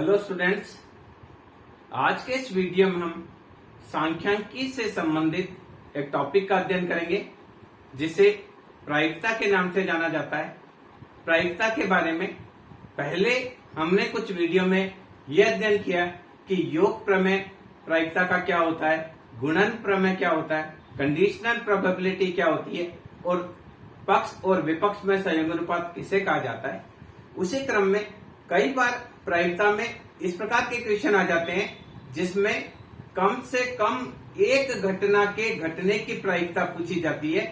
Hello students, आज के इस वीडियो में हम सांख्यिकी से संबंधित एक टॉपिक का अध्ययन करेंगे जिसे प्रायिकता के नाम से जाना जाता है। प्रायिकता के बारे में पहले हमने कुछ वीडियो में यह अध्ययन किया कि योग प्रमेय प्रायिकता का क्या होता है, गुणन प्रमेय क्या होता है, कंडीशनल प्रोबेबिलिटी क्या होती है और पक्ष और विपक्ष में संयोगानुपात किसे कहा जाता है। उसी क्रम में कई बार प्रायिकता में इस प्रकार के क्वेश्चन आ जाते हैं जिसमें कम से कम एक घटना के घटने की प्रायिकता पूछी जाती है।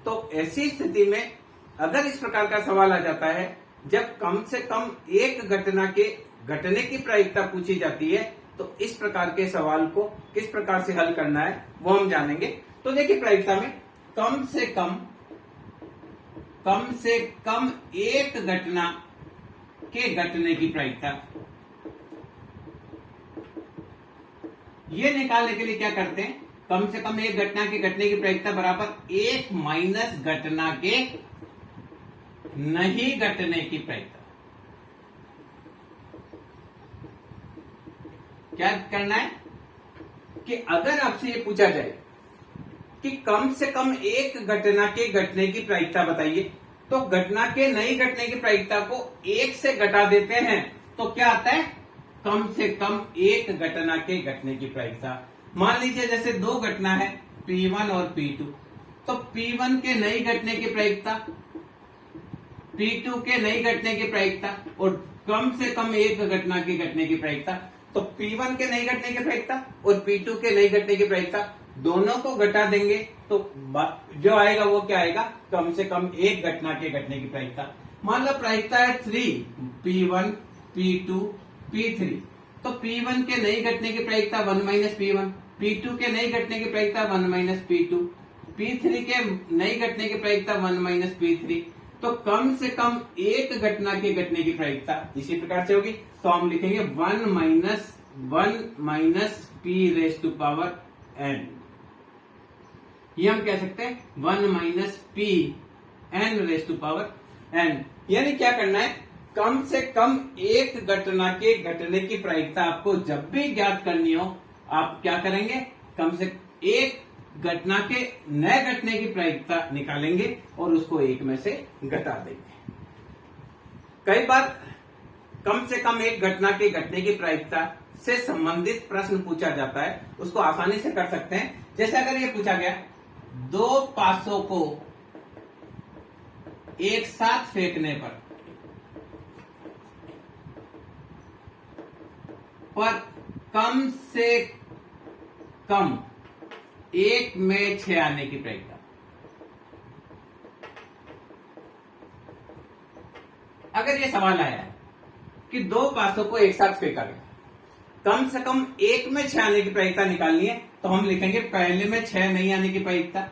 तो ऐसी स्थिति में अगर इस प्रकार का सवाल आ जाता है जब कम से कम एक घटना के घटने की प्रायिकता पूछी जाती है तो इस प्रकार के सवाल को किस प्रकार से हल करना है वो हम जानेंगे। तो देखिए, प्रायिकता में कम से कम एक घटना के घटने की प्रायिकता, ये निकालने के लिए क्या करते हैं, कम से कम एक घटना के घटने की प्रायिकता बराबर एक माइनस घटना के नहीं घटने की प्रायिकता। क्या करना है कि अगर आपसे ये पूछा जाए कि कम से कम एक घटना के घटने की प्रायिकता बताइए, तो घटना के नहीं घटने की प्रायिकता को एक से घटा देते हैं तो क्या आता है, कम से कम एक घटना के घटने की प्रायिकता। मान लीजिए जैसे दो घटना है P1 और P2, तो P1 के नहीं घटने की प्रायिकता, P2 के नहीं घटने की प्रायिकता और कम से कम एक घटना के घटने की प्रायिकता। तो P1 के नहीं घटने की प्रायिकता और P2 के नहीं घटने की प्रायिकता दोनों को घटा देंगे तो जो आएगा वो क्या आएगा, कम से कम एक घटना के घटने की प्रायिकता। मान लो प्रायिकता है 3, P1, P2, P3, तो P1 के नहीं घटने की प्रायिकता 1 माइनस P1, P2 के नहीं घटने की प्रायिकता 1 माइनस P2, P3 के नहीं घटने की प्रायिकता 1 माइनस P3। तो कम से कम एक घटना के घटने की प्रायिकता इसी प्रकार से होगी। तो हम लिखेंगे 1 minus P raise to power n। ये हम कह सकते हैं 1 minus P n raise to power n। यानी क्या करना है, कम से कम एक घटना के घटने की प्रायिकता आपको जब भी ज्ञात करनी हो आप क्या करेंगे, कम से एक घटना के न घटने की प्रायिकता निकालेंगे और उसको एक में से घटा देंगे। कई बार कम से कम एक घटना के घटने की प्रायिकता से संबंधित प्रश्न पूछा जाता है, उसको आसानी से कर सकते हैं। जैसे अगर ये पूछा गया दो पासों को एक साथ फेंकने पर कम से कम एक में 6 आने की प्रायिकता। अगर ये सवाल आया है कि दो पासों को एक साथ फेंका गया, कम से कम एक में 6 आने की प्रायिकता निकालनी है, तो हम लिखेंगे पहले में 6 नहीं आने की प्रायिकता,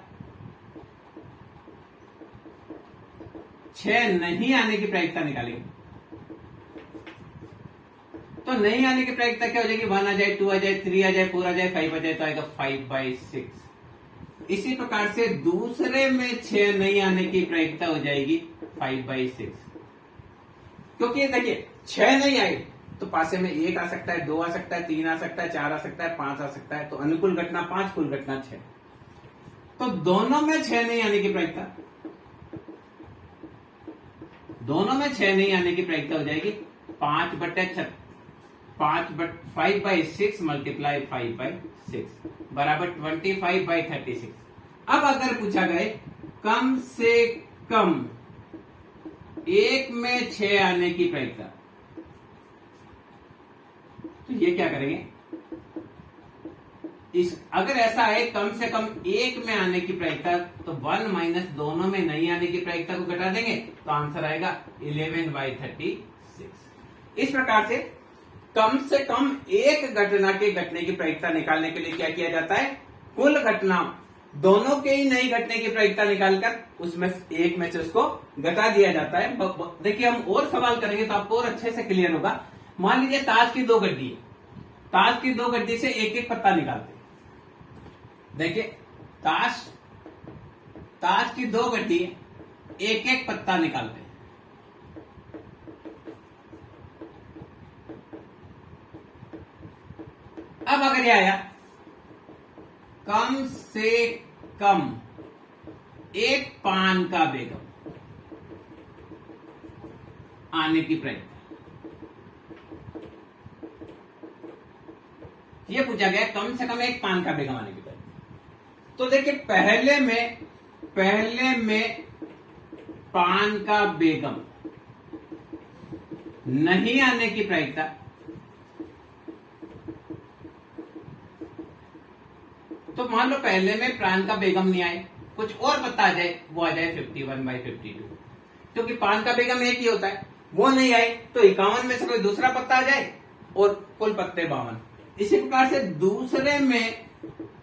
6 नहीं आने की प्रायिकता निकालेंगे। तो नहीं आने की प्रायिकता क्या हो जाएगी, 1 आ जाए, 2 आ जाए, 3 आ जाए, 4 आ जाए, 5 आ जाए, तो आएगा 5/6। इसी प्रकार से दूसरे में 6 नहीं आने की प्रायिकता हो जाएगी 5/6। क्योंकि देखिए 6 नहीं आई तो पासे में 1 आ सकता है, 2 आ सकता है, 3 आ सकता है, 4 आ सकता है, 5 आ सकता है। तो अनुकूल घटना 5, कुल घटना 6। तो दोनों में 6 नहीं आने की प्रायिकता, दोनों में 6 नहीं आने की प्रायिकता हो जाएगी 5/6 मल्टीप्लाई 5/6 बराबर 25/36। अब अगर पूछा गए कम से कम एक में 6 आने की प्रायिकता, तो ये क्या करेंगे, अगर ऐसा है कम से कम एक में आने की प्रायिकता, तो 1 माइनस दोनों में नहीं आने की प्रायिकता को घटा देंगे तो आंसर आएगा 11/36। इस प्रकार से कम एक घटना के घटने की प्रायिकता निकालने के लिए क्या किया जाता है, कुल घटना दोनों के ही नहीं घटने की प्रायिकता निकालकर उसमें एक में से उसको घटा दिया जाता है। देखिए, हम और सवाल करेंगे तो आपको और अच्छे से क्लियर होगा। मान लीजिए ताश की 2 गड्डी है, ताश की 2 गड्डी से एक एक पत्ता निकालते हैं। देखिए, ताश की 2 गड्डी है, एक एक पत्ता निकालते हैं। अब अगर ये आया कम से कम एक पान का बेगम आने की प्रयत्न, ये पूछा गया कम से कम एक पान का बेगम आने की प्रयत्न। तो देखिए पहले में पान का बेगम नहीं आने की प्रायिकता, तो मान लो पहले में पान का बेगम नहीं आए, कुछ और पत्ता आ जाए, वो आ जाए 51/52, क्योंकि पान का बेगम एक ही होता है, वो नहीं आए तो 51 में से कोई दूसरा पत्ता आ जाए और कुल पत्ते 52। इसी प्रकार से दूसरे में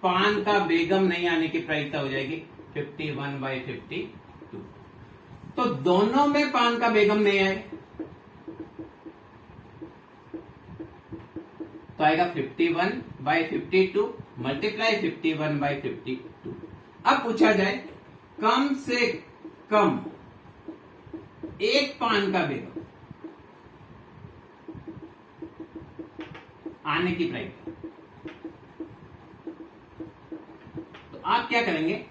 पान का बेगम नहीं आने की प्रायिकता हो जाएगी 51/52। तो दोनों में पान का बेगम नहीं आए तो आएगा 51/52 मल्टीप्लाई 51/52। अब पूछा जाए कम से कम एक पान का बेगम आने की प्रायिकता, तो आप क्या करेंगे,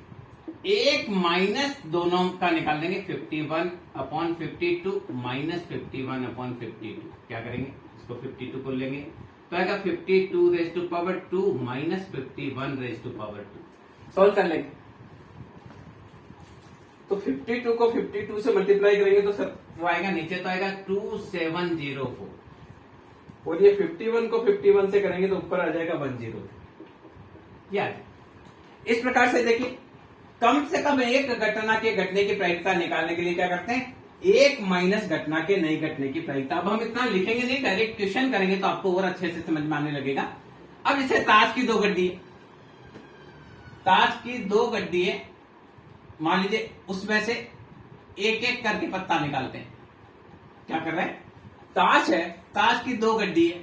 एक माइनस दोनों का निकाल देंगे 51/52 माइनस 51/52। क्या करेंगे, इसको 52 को लेंगे तो आएगा 52⁻² माइनस 51⁻²। सॉल्व कर लेंगे तो 52 को 52 से मल्टीप्लाई करेंगे तो सर वो आएगा नीचे, तो आएगा 2704, और ये 51 को 51 से करेंगे तो ऊपर आ जाएगा 102। याद इस प्रकार से देखिए कम से कम एक घटना के घटने की प्रायिकता निकालने के लिए क्या करते हैं, एक माइनस घटना के नहीं घटने की प्रायिकता। अब हम इतना लिखेंगे नहीं, डायरेक्ट क्वेश्चन करेंगे तो आपको और अच्छे से समझ में आने लगेगा। अब इसे ताश की 2 गड्डी है, ताश की 2 गड्डी है, मान लीजिए उसमें से एक एक करके पत्ता निकालते हैं। क्या कर रहे हैं, ताश है, ताश की 2 गड्डी है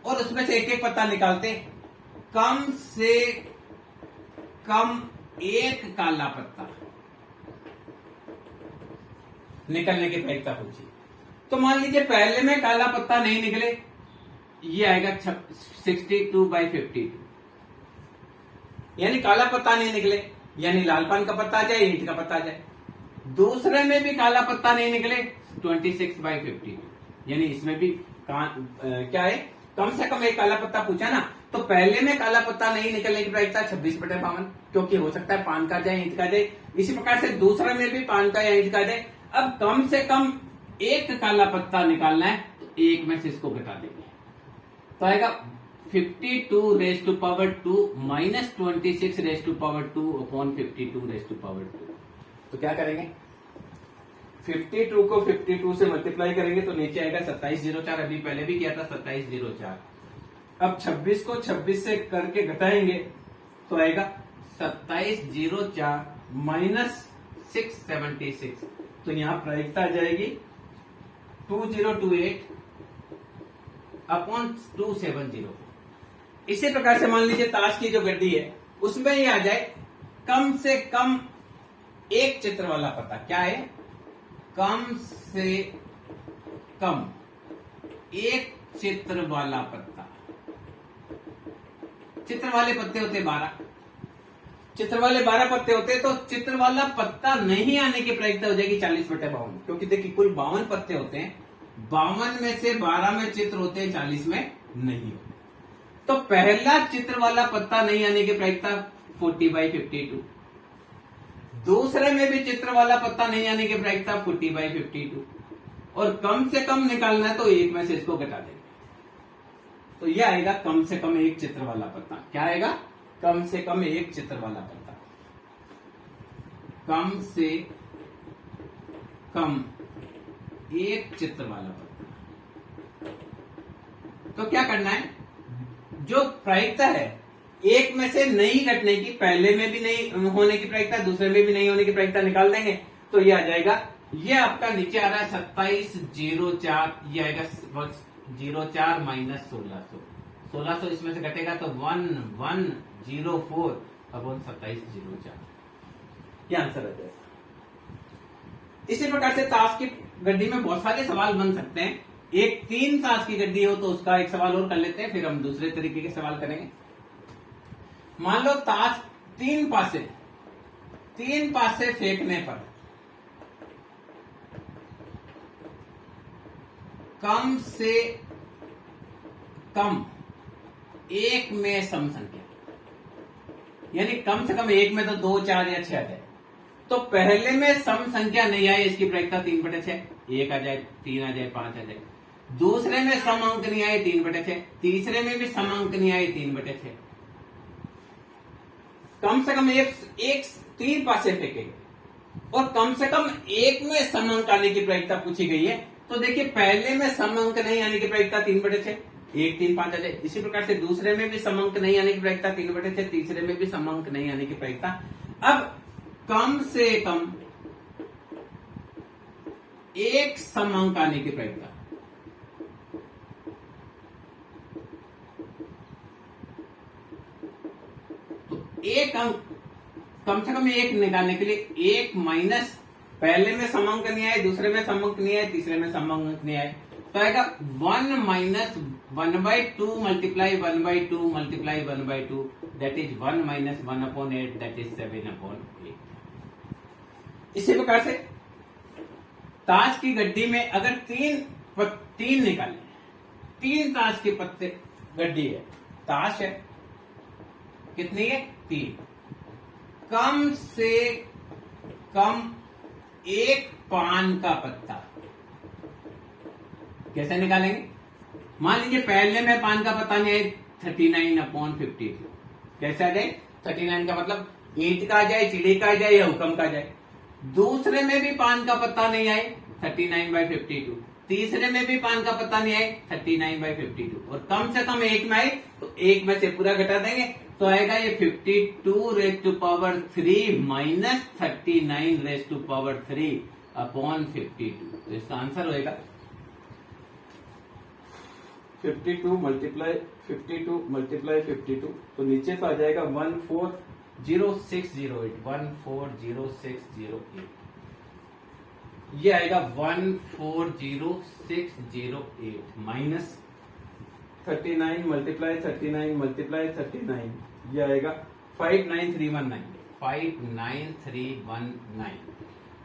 और उसमें से एक एक पत्ता निकालते हैं। कम से कम एक काला पत्ता निकलने की प्रायिकता पूछी। तो मान लीजिए पहले में काला पत्ता नहीं निकले, ये आएगा 62/52, यानी काला पत्ता नहीं निकले, यानी लाल पान का पत्ता आ जाए, ईंट का पत्ता आ जाए। दूसरे में भी काला पत्ता नहीं निकले 26/52, यानी इसमें भी क्या है, कम से कम एक काला पत्ता पूछा ना, तो पहले में काला पत्ता नहीं निकलने की प्रायिकता 26/52, क्योंकि हो सकता है पान का जाए, ईंट का जाए। इसी प्रकार से दूसरे में भी पान का या ईंट का जाए। अब कम से कम एक काला पत्ता निकालना है तो एक में से इसको घटा देंगे तो आएगा 52⁻² माइनस 26⁻²/52। तो क्या करेंगे, 52 को 52 से मल्टीप्लाई करेंगे तो नीचे आएगा 2704, अभी पहले भी किया था 2704। अब 26 को 26 से करके घटाएंगे तो आएगा 2704 माइनस 676। तो यहां प्रायिकता आ जाएगी 2028/270। इसी प्रकार से मान लीजिए ताश की जो गड्डी है उसमें ही आ जाए कम से कम एक चित्र वाला पत्ता। क्या है, कम से कम एक चित्र वाला पत्ता। चित्र वाले पत्ते होते 12, चित्र वाले 12 पत्ते होते, तो चित्र वाला पत्ता नहीं आने की प्रायिकता हो जाएगी 40/52, क्योंकि देखिए कुल 52 पत्ते होते हैं, 52 में से 12 में चित्र होते हैं, 40 में नहीं होते। तो पहला चित्र वाला पत्ता नहीं आने की प्रायिकता 40/52, दूसरे में भी चित्र वाला पत्ता नहीं आने की प्रायिकता 40/52, और कम से कम निकालना है तो एक में से इसको घटा देंगे तो यह आएगा कम से कम एक चित्र वाला पत्ता। क्या आएगा, कम से कम एक चित्र वाला पत्ता। कम से कम एक चित्र वाला पत्ता। तो क्या करना है, जो प्रायिकता है एक में से नहीं घटने की, पहले में भी नहीं होने की प्रायिकता, दूसरे में भी नहीं होने की प्रायिकता निकाल देंगे तो ये आ जाएगा, ये आपका नीचे आ रहा है 2704, ये आएगा 04 माइनस 1600। 1600 इसमें से घटेगा तो 1104/2704, ये आंसर आ जाएगा। इसी प्रकार से ताश की गड्डी में बहुत सारे सवाल बन सकते हैं, एक 3 तास की गड्डी हो तो उसका एक सवाल और कर लेते हैं, फिर हम दूसरे तरीके के सवाल करेंगे। मान लो ताश 3 पासे फेंकने पर कम से कम एक में सम संख्या, यानी कम से कम एक में तो 2, 4 या 6 आ जाए, तो पहले में सम संख्या नहीं आए इसकी प्रायिकता 3/6, 1 आ जाए, 3 आ जाए, 5 आ जाए। दूसरे में सम अंक नहीं आए 3/6, तीसरे में भी सम अंक नहीं आए 3/6। कम से कम एक 3 पासे फेंकेंगे और कम से कम एक में सम अंक आने की प्रायिकता पूछी गई है। तो देखिए पहले में सम अंक नहीं आने की प्रायिकता 3/6, 1, 3, 5 आ जाए। इसी प्रकार से दूसरे में भी सम अंक नहीं आने की प्रायिकता 3/6, तीसरे में भी सम अंक नहीं आने की प्रायिकता। अब कम से कम एक सम अंक आने की प्रायिकता, तो एक अंक कम से कम एक निकालने के लिए 1 माइनस पहले में सम अंक नहीं आए, दूसरे में सम अंक नहीं आए, तीसरे में सम अंक नहीं आए, तो आएगा 1 minus 1/2 multiply 1/2 multiply 1/2 that is 1 minus 1/8 that is 7/8। इसी प्रकार से ताश की गड्डी में अगर तीन निकाले, 3 ताश के पत्ते गड्डी है, ताश है कितनी है 3, कम से कम एक पान का पत्ता कैसे निकालेंगे? मान लीजिए पहले में पान का पत्ता नहीं है 39/52, कैसे आ जाए? 39 का मतलब ईंट का आ जाए, चिड़ी का आ जाए या हुक्म का आ जाए। दूसरे में भी पान का पत्ता नहीं आए 39/52, तीसरे में भी पान का पत्ता नहीं आए 39/52 और कम से कम एक में आए तो एक में से पूरा घटा देंगे तो आएगा ये 52⁻³ माइनस 39⁻³ तो इसका आंसर होएगा 52 मल्टीप्लाई 52 तो नीचे तो आ जाएगा 140608 140608, ये आएगा 140608 माइनस 39 मल्टीप्लाई 39 ये आएगा 59319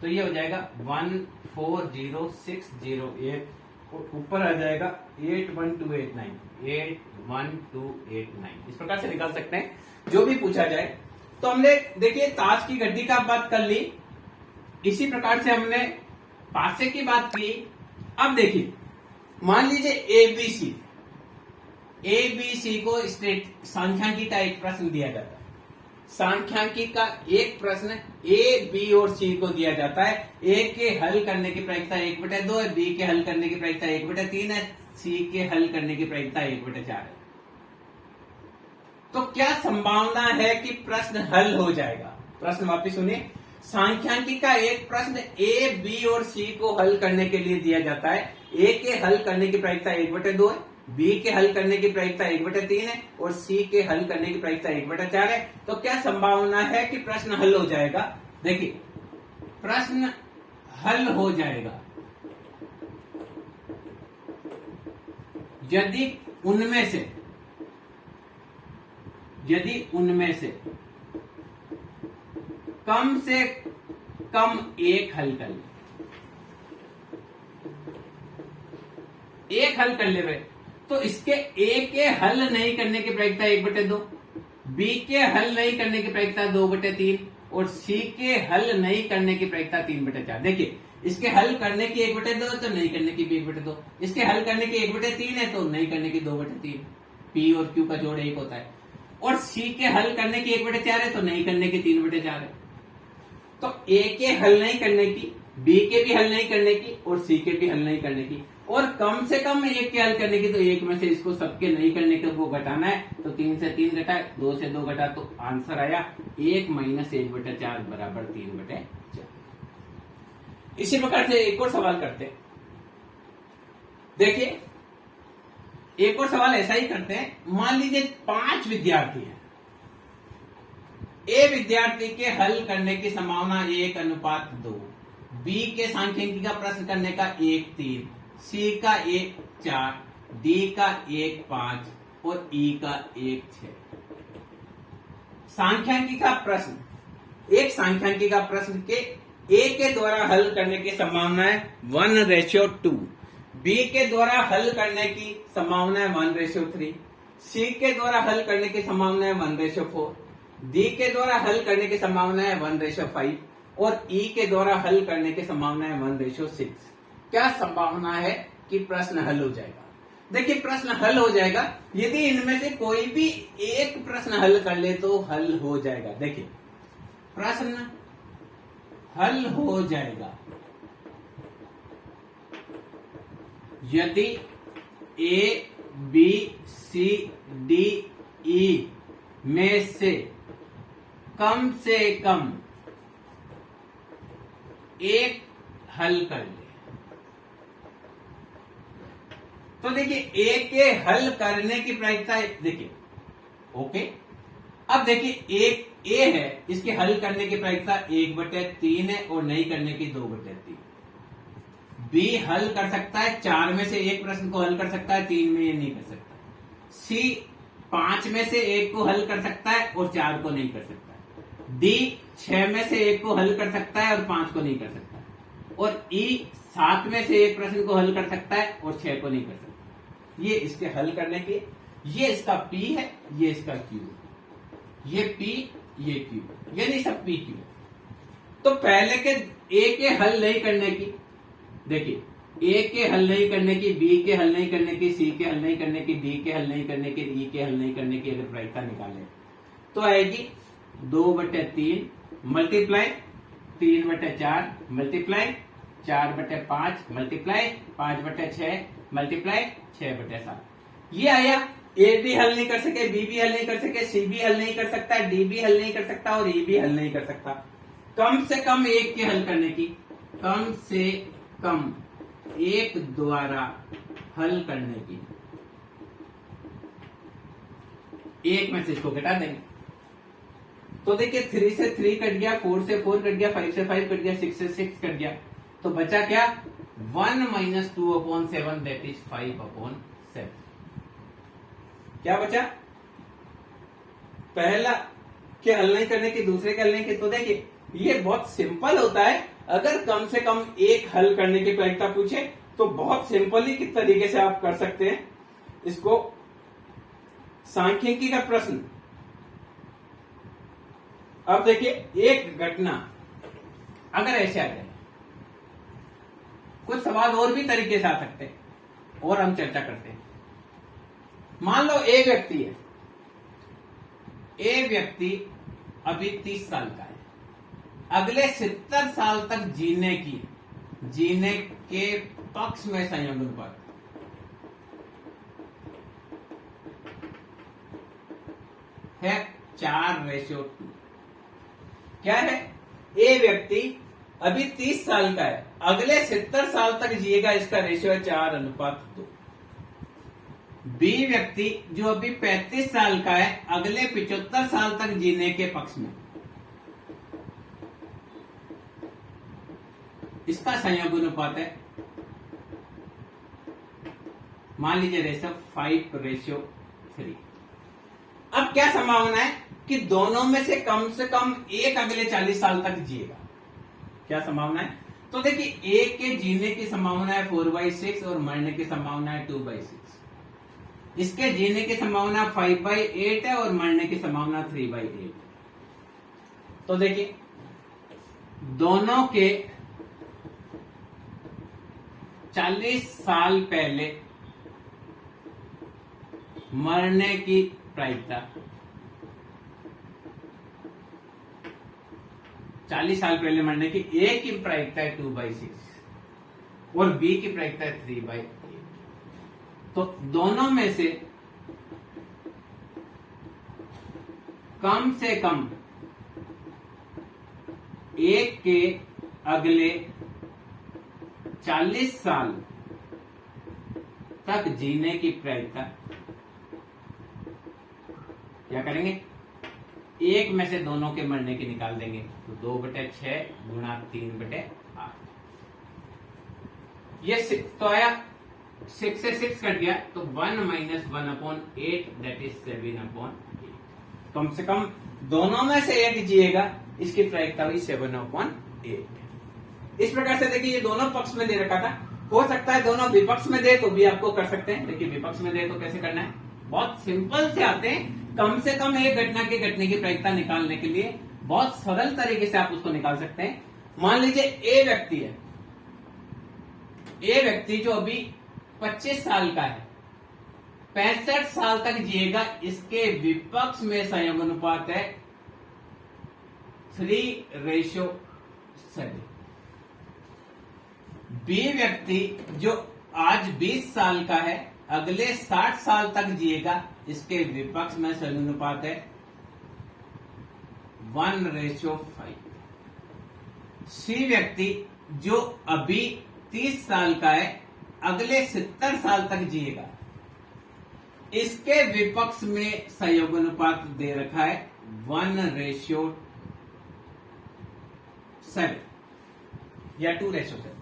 तो ये हो जाएगा 140608 और ऊपर आ जाएगा 81289 इस प्रकार से निकाल सकते हैं जो भी पूछा जाए। तो हमने देखिए ताश की गड्डी का बात कर ली, इसी प्रकार से हमने पासे की बात की। अब देखिए मान लीजिए एबीसी को स्टेट सांख्यिकी का एक प्रश्न दिया जाता है, सांख्यिकी का एक प्रश्न ए बी और सी को दिया जाता है। ए के हल करने की प्रायिकता 1/2 है, बी के हल करने की प्रायिकता 1/3 है, सी के हल करने की प्रायिकता 1/4 है। तो क्या संभावना है कि प्रश्न हल हो जाएगा? प्रश्न वापिस सुनिए, सांख्यिकी का एक प्रश्न ए बी और सी को हल करने के लिए दिया जाता है। ए के हल करने की प्रायिकता 1/2 है, बी के हल करने की प्रायिकता 1/3 है और सी के हल करने की प्रायिकता 1/4 है। तो क्या संभावना है कि प्रश्न हल हो जाएगा? देखिए प्रश्न हल हो जाएगा यदि उनमें से कम से कम एक हल कर ले, एक हल कर ले भाई, तो इसके ए के हल नहीं करने की प्रायिकता 1/2, बी के हल नहीं करने की प्रायिकता 2/3 और सी के हल नहीं करने की प्रायिकता 3/4। देखिए इसके हल करने की 1/2 तो नहीं करने की 1/2, इसके हल करने की 1/3 है तो नहीं करने की 2/3, पी और क्यू का जोड़ 1 होता है, और सी के हल करने की 1/4 है तो नहीं करने की 3/4 है। तो ए के हल नहीं करने की, बी के भी हल नहीं करने की और सी के भी हल नहीं करने की, और कम से कम एक के हल करने की, तो एक में से इसको सबके नहीं करने के वो घटाना है, तो 3 से 3 घटा, 2 से 2 घटा, तो आंसर आया 1 माइनस 1/4 बराबर 3/4। इसी प्रकार से एक और सवाल करते हैं। देखिए एक और सवाल ऐसा ही करते हैं। मान लीजिए 5 विद्यार्थी हैं, ए विद्यार्थी के हल करने की संभावना 1:2, बी के सांख्यिकी का प्रश्न करने का 1:3, सी का 1 4, डी का 1 5 और ई का 1 6। सांख्यिकी का प्रश्न, एक सांख्यिकी का प्रश्न के ए के द्वारा हल करने की संभावना है 1:2, बी के द्वारा हल करने की संभावना है 1:3, सी के द्वारा हल करने की संभावना है 1:4, डी के द्वारा हल करने की संभावना है 1:5 और ई के द्वारा हल करने की संभावना है 1:6। क्या संभावना है कि प्रश्न हल हो जाएगा? देखिए, प्रश्न हल हो जाएगा यदि इनमें से कोई भी एक प्रश्न हल कर ले तो हल हो जाएगा। देखिए, प्रश्न हल हो जाएगा यदि A B C D E में से कम एक हल कर ले। तो देखिए, ए के हल करने की प्रायिकता देखिए, ओके। अब देखिए, एक ए है, इसके हल करने की प्रायिकता 1/3 है और नहीं करने की 2/3। बी हल कर सकता है 4 में से एक प्रश्न को हल कर सकता है, 3 में ये नहीं कर सकता। सी 5 में से एक को हल कर सकता है और 4 को नहीं कर सकता। डी 6 में से एक को हल कर सकता है और 5 को नहीं कर सकता। और ई 7 में से एक प्रश्न को हल कर सकता है और 6 को नहीं कर सकता। ये इसके हल करने की, ये इसका पी है, ये इसका क्यू, ये पी, ये क्यू, यानी सब पी क्यू। तो पहले के ए के हल नहीं करने की, देखिए, ए के हल नहीं करने की, बी के हल नहीं करने की, सी के हल नहीं करने की, डी के हल नहीं करने की, ई के हल नहीं करने की अगर प्रायिकता निकाले तो आएगी 2/3 मल्टीप्लाई 3/4 मल्टीप्लाई 4/5 मल्टीप्लाई 5/6 मल्टीप्लाई 6/7। ये आया। ए भी हल नहीं कर सके, बी भी हल नहीं कर सके, सी भी हल नहीं कर सकता, डी भी हल नहीं कर सकता और ई भी हल नहीं कर सकता। कम से कम एक के हल करने की, कम से कम एक द्वारा हल करने की, एक में से इसको घटा देंगे। तो देखिए, 3 से 3 कट गया, 4 से 4 कट गया, 5 से 5 कट गया, 6 से 6 कट गया। तो बचा क्या? 1 - 2/7 दैट इज 5/7। क्या बचा? पहला के हल नहीं करने की, दूसरे के हल नहीं की। तो देखिए, ये बहुत सिंपल होता है। अगर कम से कम एक हल करने की प्रायिकता पूछे तो बहुत सिंपली किस तरीके से आप कर सकते हैं इसको। सांख्यिकी का प्रश्न, अब देखिए, एक घटना अगर ऐसे आ जाए, कुछ सवाल और भी तरीके से आ सकते हैं और हम चर्चा करते हैं। मान लो एक व्यक्ति है, एक व्यक्ति अभी 30 साल का है, अगले 70 साल तक जीने के पक्ष में संयोग अनुपात है 4:2। क्या है? ए व्यक्ति अभी 30 साल का है, अगले 70 साल तक जिएगा, इसका रेशियो है 4:2। बी व्यक्ति जो अभी 35 साल का है, अगले 75 साल तक जीने के पक्ष में, इसका संयोग अनुपात है, मान लीजिए रेशियो 5:3। अब क्या संभावना है कि दोनों में से कम एक अगले 40 साल तक जिएगा? क्या संभावना है? तो देखिए, एक के जीने की संभावना है 4/6 और मरने की संभावना है 2/6। इसके जीने की संभावना 5/8 है और मरने की संभावना 3/8। तो देखिए, दोनों के 40 साल पहले मरने की प्रायिकता, 40 साल पहले मरने की ए की प्रायिकता है 2/6 और बी की प्रायिकता है 3/8। तो दोनों में से कम एक के अगले 40 साल तक जीने की प्रायिकता, क्या करेंगे? एक में से दोनों के मरने की निकाल देंगे, तो 2/6 गुणा 3/8। ये तो आया 6 से 6 कट गया तो 1 माइनस 1/8 दैट इज 7/8। कम से कम दोनों में से एक जिएगा, इसकी प्रायिकता हुई 7/8। इस प्रकार से देखिए ये दोनों पक्ष में दे रखा था, हो सकता है दोनों विपक्ष में दे तो भी आपको कर सकते हैं। देखिए विपक्ष में दे तो कैसे करना है, बहुत सिंपल से आते हैं। कम से कम एक घटना के घटने की प्रायिकता निकालने के लिए बहुत सरल तरीके से आप उसको निकाल सकते हैं। मान लीजिए ए व्यक्ति है, ए व्यक्ति जो अभी 25 साल का है, 65 साल तक जिएगा, इसके विपक्ष में संयोग अनुपात है 3:7। बी व्यक्ति जो आज 20 साल का है, अगले 60 साल तक जिएगा, इसके विपक्ष में संयोग अनुपात है 1:5। सी व्यक्ति जो अभी 30 साल का है, अगले 70 साल तक जिएगा, इसके विपक्ष में संयोग अनुपात दे रखा है 1:7 या 2:7।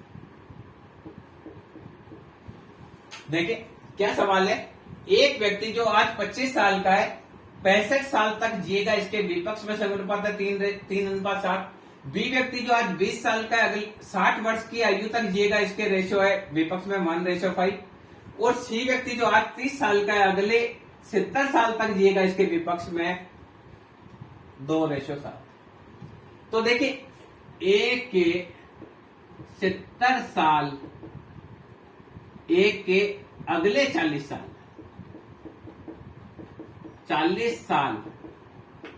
देखिए क्या सवाल है, एक व्यक्ति जो आज 25 साल का है, 65 साल तक जिएगा, इसके विपक्ष में संयोग अनुपात है 3:7। बी व्यक्ति जो आज 20 साल का है, अगले 60 वर्ष की आयु तक जिएगा, इसके रेशियो है विपक्ष में 1:5। और सी व्यक्ति जो आज 30 साल का है, अगले 70 साल तक जिएगा, इसके विपक्ष में 2:7। तो देखिए ए के 70 साल, एक के अगले 40 साल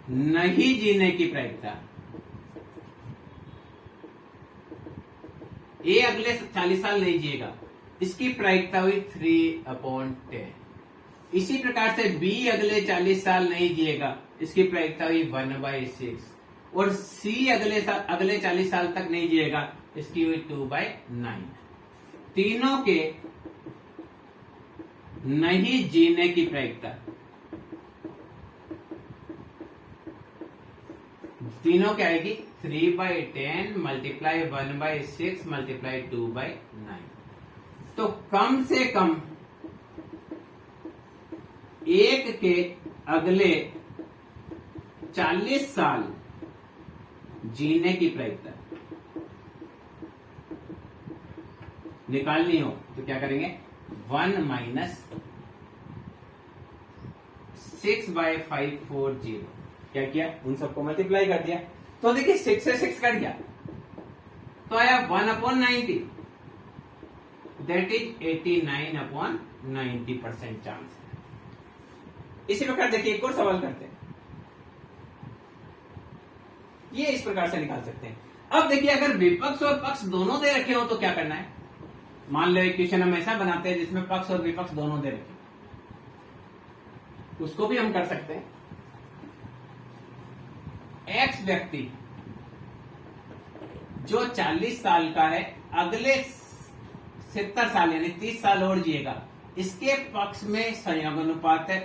नहीं जीने की प्रायिकता, ए अगले 40 साल नहीं जिएगा, इसकी प्रायिकता हुई 3/10। इसी प्रकार से बी अगले 40 साल नहीं जिएगा, इसकी प्रायिकता हुई 1/6। और सी अगले 40 साल तक नहीं जिएगा, इसकी हुई 2/9। तीनों के नहीं जीने की प्रायिकता, तीनों क्या आएगी 3/10 मल्टीप्लाई 1/6 मल्टीप्लाई 2/9। तो कम से कम एक के अगले 40 साल जीने की प्रायिकता निकालनी हो तो क्या करेंगे, 1 माइनस 6/540। क्या किया, उन सबको मल्टीप्लाई कर दिया, तो देखिए 6 से 6 कट गया तो आया 1/90, दैट इज 89/90% चांस है। इसी प्रकार देखिए एक और सवाल करते हैं, ये इस प्रकार से निकाल सकते हैं। अब देखिए अगर विपक्ष और पक्ष दोनों दे रखे हो तो क्या करना है। मान लो एक क्वेश्चन हम ऐसा बनाते हैं जिसमें पक्ष और विपक्ष दोनों दे रखे, उसको भी हम कर सकते हैं। एक्स व्यक्ति जो 40 साल का है, अगले 70 साल यानी 30 साल और जिएगा, इसके पक्ष में संयोग अनुपात है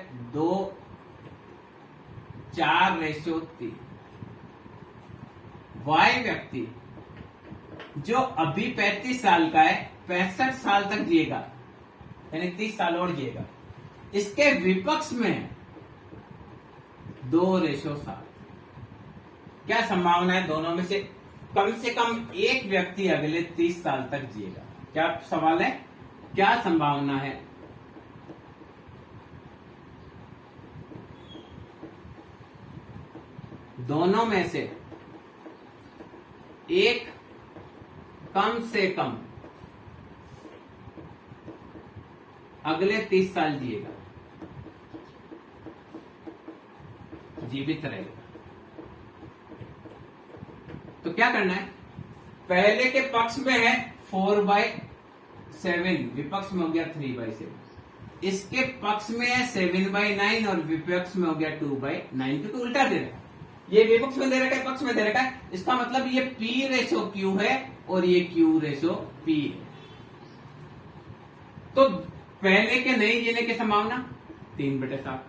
4:3। वाई व्यक्ति जो अभी 35 साल का है, 65 साल तक जिएगा यानी 30 साल और जिएगा, इसके विपक्ष में 2:7। क्या संभावना है दोनों में से कम एक व्यक्ति अगले 30 साल तक जिएगा। क्या सवाल है, क्या संभावना है। दोनों में से एक कम से कम अगले 30 साल जिएगा, जीवित रहेगा। तो क्या करना है, पहले के पक्ष में है 4/7, विपक्ष में हो गया 3/7, इसके पक्ष में है 7/9 और विपक्ष में हो गया 2/9, क्योंकि उल्टा दे रखा है। ये विपक्ष में दे रखा है, पक्ष में दे रखा है, इसका मतलब ये P/Q है और ये Q/P है। तो पहले के नहीं जीने की संभावना 3/7,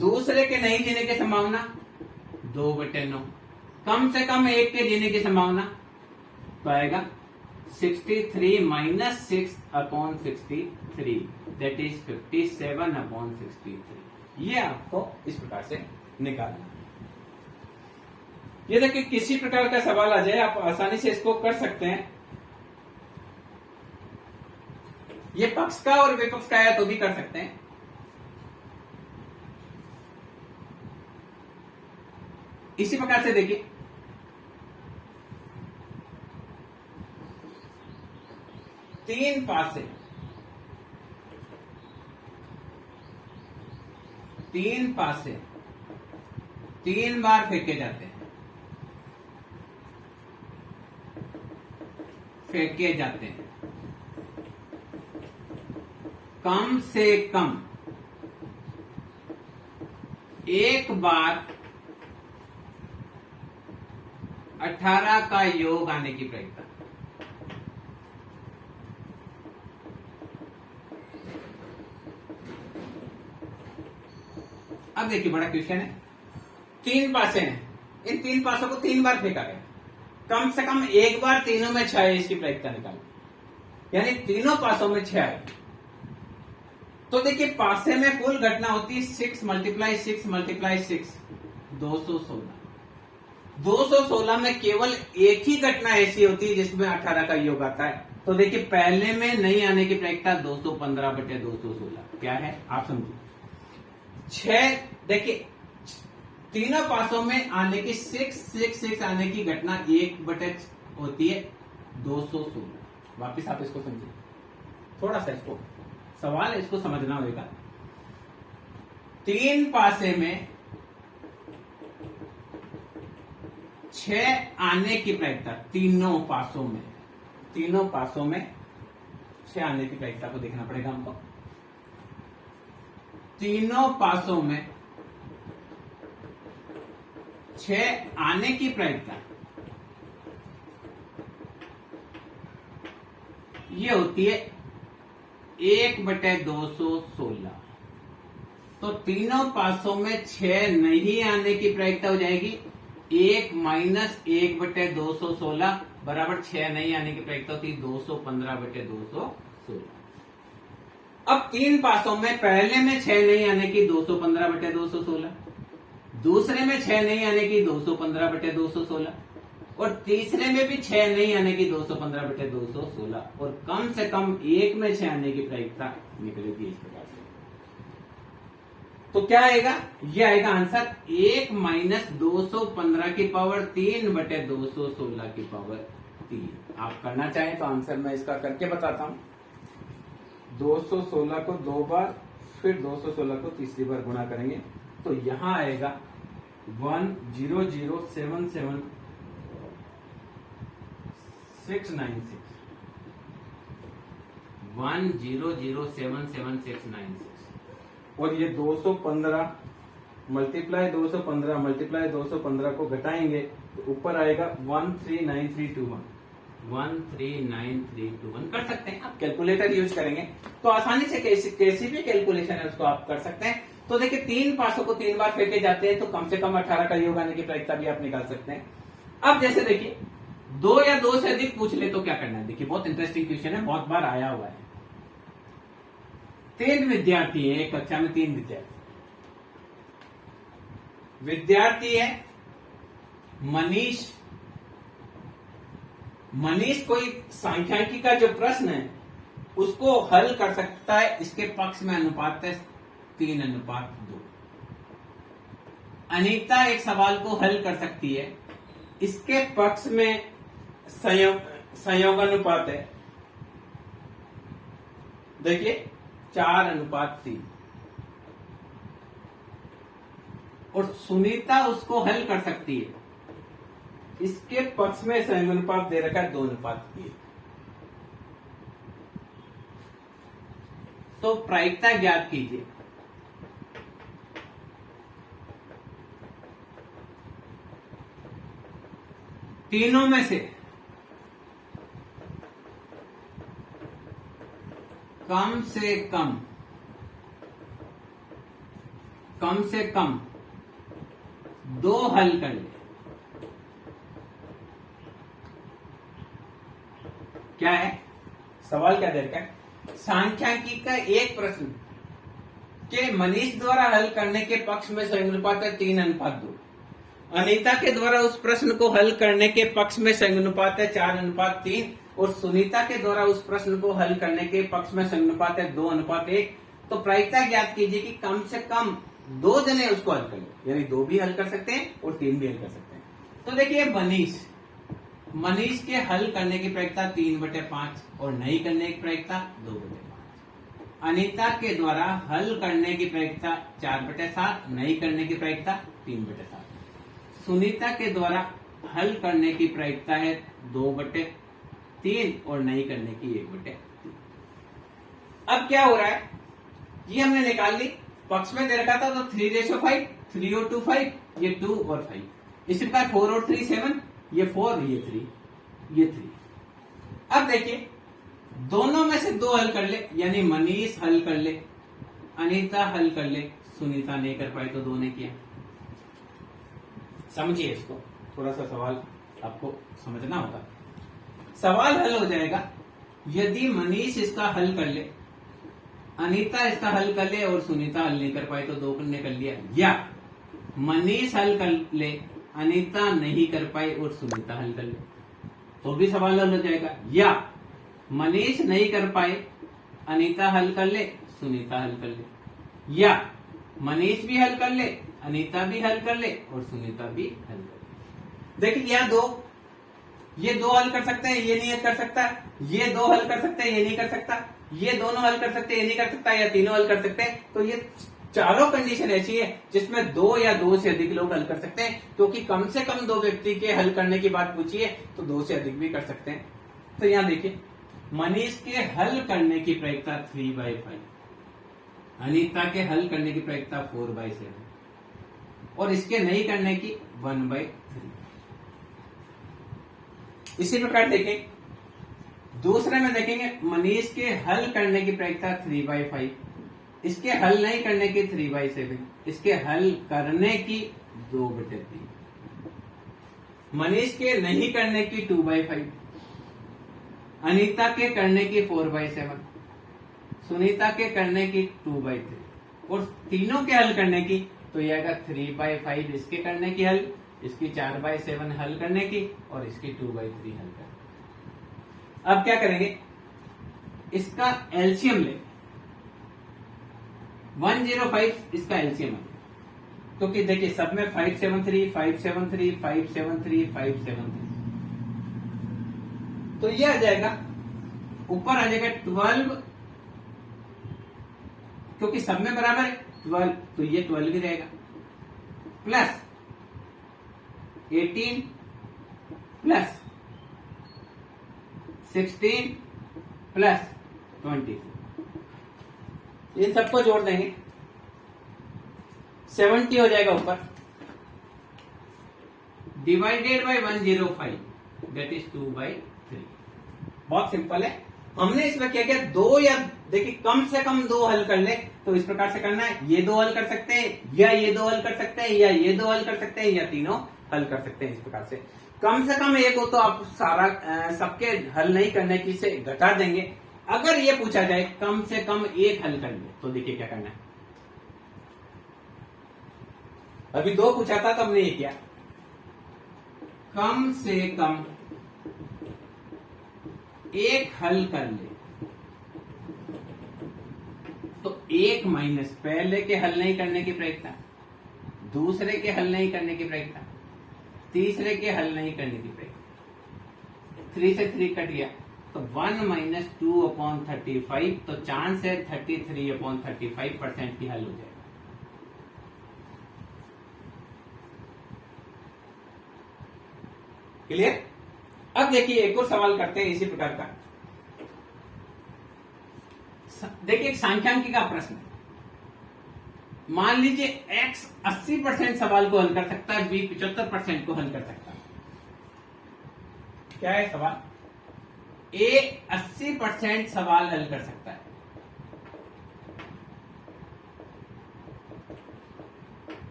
दूसरे के नहीं जीने की संभावना 2/9, कम से कम एक के जीने की संभावना तो आएगा 63 माइनस 6/63 दैट इज 57/63। ये आपको इस प्रकार से निकालना है। ये देखिए किसी प्रकार का सवाल आ जाए आप आसानी से इसको कर सकते हैं। ये पक्ष का और विपक्ष का है तो भी कर सकते हैं। इसी प्रकार से देखिए तीन पासे तीन बार फेंके जाते हैं, कम से कम एक बार 18 का योग आने की प्रायिकता। अब देखिए बड़ा क्वेश्चन है, तीन पासे हैं, इन तीन पासों को तीन बार फेंका गया, कम से कम एक बार तीनों में 6 है, इसकी प्रायिकता निकाल, यानी तीनों पासों में 6 है। तो देखिए पासे में कुल घटना होती है 6 × 6 × 6 216। 216 में केवल एक ही घटना ऐसी होती है जिसमें 18 का योग आता है। तो देखिए पहले में नहीं आने की प्रायिकता 215/216 क्या है आप समझिए। 6 देखिए तीनों पासों में आने की 6 आने की घटना 1 होती है 216। वापिस आप इसको समझिए, थोड़ा सा इसको सवाल है, इसको समझना होगा। तीन पासे में 6 आने की प्रायिकता, तीनों पासों में 6 आने की प्रायिकता को देखना पड़ेगा हमको। तीनों पासों में 6 आने की प्रायिकता ये होती है 1/216। तो तीनों पासों में 6 नहीं आने की प्रायिकता हो जाएगी 1 - 1/216 बराबर 6 नहीं आने की प्रायिकता होती है 215/216। अब तीन पासों में पहले में 6 नहीं आने की 215/216, दूसरे में 6 नहीं आने की 215/216 और तीसरे में भी 6 नहीं आने की 215/216 और कम से कम एक में 6 आने की प्रायिकता निकलेगी इस प्रकार से। तो क्या आएगा, ये आएगा आंसर 1 - 215 की पावर 3/216 की पावर 3। आप करना चाहें तो आंसर मैं इसका करके बताता हूं। 216 को 2 बार फिर 216 को तीसरी बार गुणा करेंगे तो यहां आएगा 100,77696 100,77696 और ये 215 मल्टीप्लाई 215 को घटाएंगे तो ऊपर आएगा 139321 139321 कर सकते हैं आप, कैलकुलेटर यूज करेंगे तो आसानी से कैसी भी कैलकुलेशन है उसको आप कर सकते हैं। तो देखिए तीन पासों को तीन बार फेंके जाते हैं तो कम से कम 18 का योग आने की प्रायिकता भी आप निकाल सकते हैं। अब जैसे देखिए 2 या 2 से अधिक पूछ ले तो क्या करना है, देखिए बहुत इंटरेस्टिंग क्वेश्चन है, बहुत बार आया हुआ है। 3 विद्यार्थी है, एक कक्षा में 3 विद्यार्थी है मनीष कोई सांख्यिकी का जो प्रश्न है उसको हल कर सकता है, इसके पक्ष में अनुपात है 3:2। अनीता एक सवाल को हल कर सकती है, इसके पक्ष में संयोग अनुपात है देखिए 4:3 और सुनीता उसको हल कर सकती है, इसके पक्ष में संयोग अनुपात दे रखा है 2:1। तो प्रायिकता ज्ञात कीजिए। तीनों में से कम से कम 2 हल कर ले। क्या है सवाल, क्या दे रखा है, सांख्यिकी का एक प्रश्न के मनीष द्वारा हल करने के पक्ष में संयुग्मानुपात है 3:2। अनीता के द्वारा उस प्रश्न को हल करने के पक्ष में संयुग्मानुपात है 4:3 और सुनीता के द्वारा उस प्रश्न को हल करने के पक्ष में संयुग्मानुपात है 2:1। तो प्रायिकता ज्ञात कीजिए कि कम से कम 2 जने उसको हल कर ले, यानी 2 भी हल कर सकते हैं और 3 भी हल कर सकते हैं। तो देखिए मनीष के हल करने की प्रायिकता 3/5 और नहीं करने की प्रायिकता 2/5। अनीता के द्वारा हल करने की प्रायिकता 4/7, नहीं करने की प्रायिकता 3/7। सुनीता के द्वारा हल करने की प्रायिकता है 2/3 और नहीं करने की 1/3। अब क्या हो रहा है, ये हमने निकाल ली, पक्ष में दे रखा था तो 3:5, 3 और 2 5, ये 2 और 5। इसी प्रकार 4 और 3 7, ये 4, ये 3, ये 3। अब देखिए दोनों में से 2 हल कर ले, यानी मनीष हल कर ले, अनीता हल कर ले, सुनीता नहीं कर पाई तो 2 ने किया। समझिए इसको, थोड़ा सा सवाल आपको समझना होगा। सवाल हल हो जाएगा यदि मनीष इसका हल कर ले, अनीता इसका हल कर ले और सुनीता हल नहीं कर पाई तो 2 ने कर लिया, या मनीष हल कर ले, अनीता नहीं कर पाई और सुनीता हल कर ले तो भी सवाल हल हो जाएगा, या मनीष नहीं कर पाए, अनीता हल कर ले, सुनीता हल कर ले, या मनीष भी हल कर ले, अनीता भी हल कर ले और सुनीता भी हल कर ले। देखिए यह 2, ये 2 हल कर सकते हैं, ये नहीं कर सकता, ये 2 हल कर सकते हैं, ये नहीं कर सकता, ये दोनों हल कर सकते हैं, ये नहीं कर सकता, या तीनों हल कर सकते हैं। तो ये चारों कंडीशन ऐसी है जिसमें 2 या 2 से अधिक लोग हल कर सकते हैं, क्योंकि कम से कम 2 व्यक्ति के हल करने की बात पूछी है तो 2 से अधिक भी कर सकते हैं। तो यहां देखिए मनीष के हल करने की प्रायिकता 3/5, अनीता के हल करने की प्रायिकता 4/7 और इसके नहीं करने की 1/3। इसी प्रकार देखें दूसरे में देखेंगे मनीष के हल करने की प्रायिकता 3/5, इसके हल नहीं करने की 3/7, इसके हल करने की 2/3, मनीष के नहीं करने की 2/5, अनीता के करने की 4/7, सुनीता के करने की 2/3 और तीनों के हल करने की तो यह आएगा 3/5 इसके करने की हल, इसकी 4/7 हल करने की और इसकी 2/3 हल करने की। अब क्या करेंगे, इसका एलसीएम ले, 105 इसका एलसीएम है, क्योंकि देखिए सब में 573 573 573 573 तो ये आ जाएगा, ऊपर आ जाएगा 12, क्योंकि सब में बराबर है 12 तो ये 12 भी रहेगा, प्लस 18 प्लस 16 प्लस 24, इन सबको जोड़ देंगे 70 हो जाएगा ऊपर, डिवाइडेड बाय 105 दैट इज 2/3। बहुत सिंपल है। हमने इसमें क्या किया, 2 या देखिए कम से कम 2 हल कर ले तो इस प्रकार से करना है, ये 2 हल कर सकते हैं, या ये 2 हल कर सकते हैं, या ये 2 हल कर सकते हैं, या तीनों हल कर सकते हैं। इस प्रकार से कम से कम एक हो तो आप सारा सबके हल नहीं करने की से घटा देंगे। अगर ये पूछा जाए कम से कम 1 हल कर ले तो देखिए क्या करना है। अभी 2 पूछा था तो हमने ये किया, कम से कम 1 हल कर ले तो 1 माइनस पहले के हल नहीं करने की प्रायिकता, दूसरे के हल नहीं करने की प्रायिकता, तीसरे के हल नहीं करने की प्रायिकता, 3 से 3 कट गया तो 1 माइनस 2/35 तो चांस है 33/35% की हल हो जाएगा। क्लियर। अब देखिए एक और सवाल करते हैं इसी प्रकार का। देखिए एक सांख्यिकी का प्रश्न, मान लीजिए x 80% सवाल को हल कर सकता है, b 75% को हल कर सकता है। क्या है सवाल, a 80% सवाल हल कर सकता है,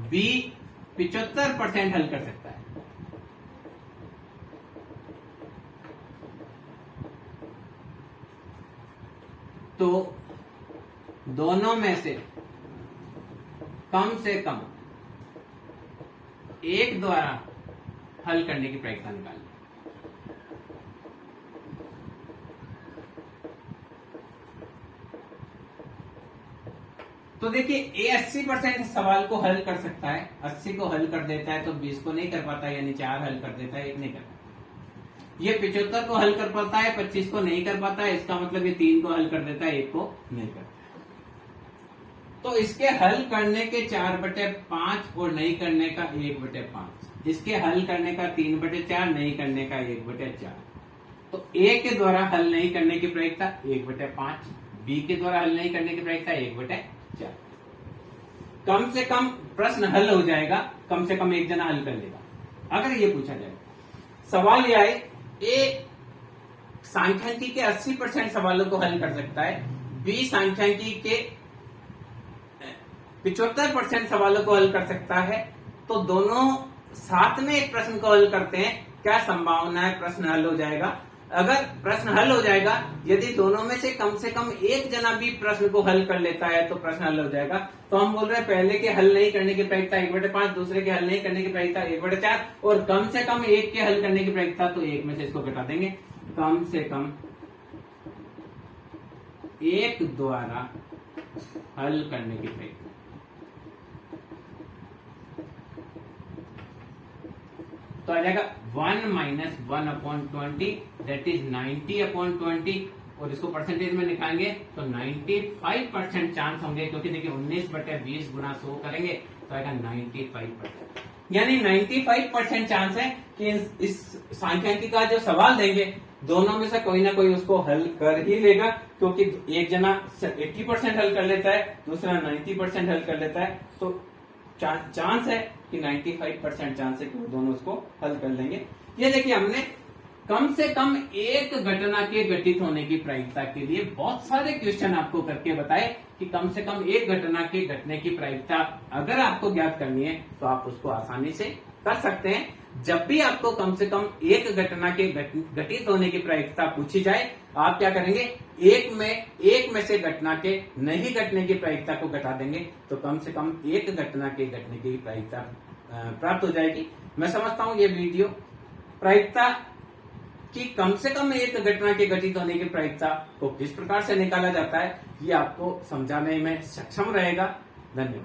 b 75% हल कर सकता है, दोनों में से कम एक द्वारा हल करने की प्रायिकता निकालनी। तो देखिए ए 80% सवाल को हल कर सकता है, 80 को हल कर देता है, तो 20 को नहीं कर पाता, यानी 4 हल कर देता है, 1 नहीं कर पाता। ये 75 को हल कर पाता है, 25 को नहीं कर पाता है, इसका मतलब ये 3 को हल कर देता है, 1 को नहीं करता। तो इसके हल करने के 4/5 और नहीं करने का 1/5, इसके हल करने का 3/4, नहीं करने का 1/4। तो ए के द्वारा हल नहीं करने की प्रायिकता 1/5, बी के द्वारा हल नहीं करने की प्रायिकता 1/4। कम से कम प्रश्न हल हो जाएगा, कम से कम एक जना हल कर लेगा। अगर ये पूछा जाए, सवाल यह है, ए सांख्यिकी के 80% सवालों को हल कर सकता है, बी सांख्यिकी के 75% सवालों को हल कर सकता है, तो दोनों साथ में एक प्रश्न को हल करते हैं, क्या संभावना है प्रश्न हल हो जाएगा? अगर प्रश्न हल हो जाएगा, यदि दोनों में से कम एक जना भी प्रश्न को हल कर लेता है तो प्रश्न हल हो जाएगा। तो हम बोल रहे हैं पहले के हल नहीं करने की प्रायिकता 1/5, दूसरे के हल नहीं करने की प्रायिकता 1/4, और कम से कम एक के हल करने की प्रायिकता, तो एक में से इसको घटा देंगे, कम से कम एक द्वारा हल करने की प्रायिकता। तो आ जाएगा 1 - 1/20, दैट इज 90/20, और इसको परसेंटेज में निकालेंगे तो 95% चांस होंगे, क्योंकि देखिए 19/20 गुना 100 करेंगे तो आएगा 95%, यानी 95% चांस है कि इस सांख्यिकी का जो सवाल देंगे, दोनों में से कोई ना कोई उसको हल कर ही लेगा, क्योंकि एक जना 80% हल कर लेता है, दूसरा 90% हल कर लेता है, तो चांस है कि 95% चांस है कि वो दोनों उसको हल कर लेंगे। ये देखिए हमने कम से कम एक घटना के घटित होने की प्रायिकता के लिए बहुत सारे क्वेश्चन आपको करके बताए कि कम से कम एक घटना के घटने की प्रायिकता अगर आपको ज्ञात करनी है तो आप उसको आसानी से कर सकते हैं। जब भी आपको कम से कम एक घटना के घटित होने की प्रायिकता पूछी जाए, आप क्या करेंगे, एक में से घटना के नहीं घटने की प्रायिकता को घटा देंगे, तो कम से कम एक घटना के घटने की प्रायिकता प्राप्त हो जाएगी। मैं समझता हूं ये वीडियो प्रायिकता कि कम से कम एक घटना के घटित होने की प्रायिकता को किस प्रकार से निकाला जाता है, ये आपको समझाने में सक्षम रहेगा। धन्यवाद।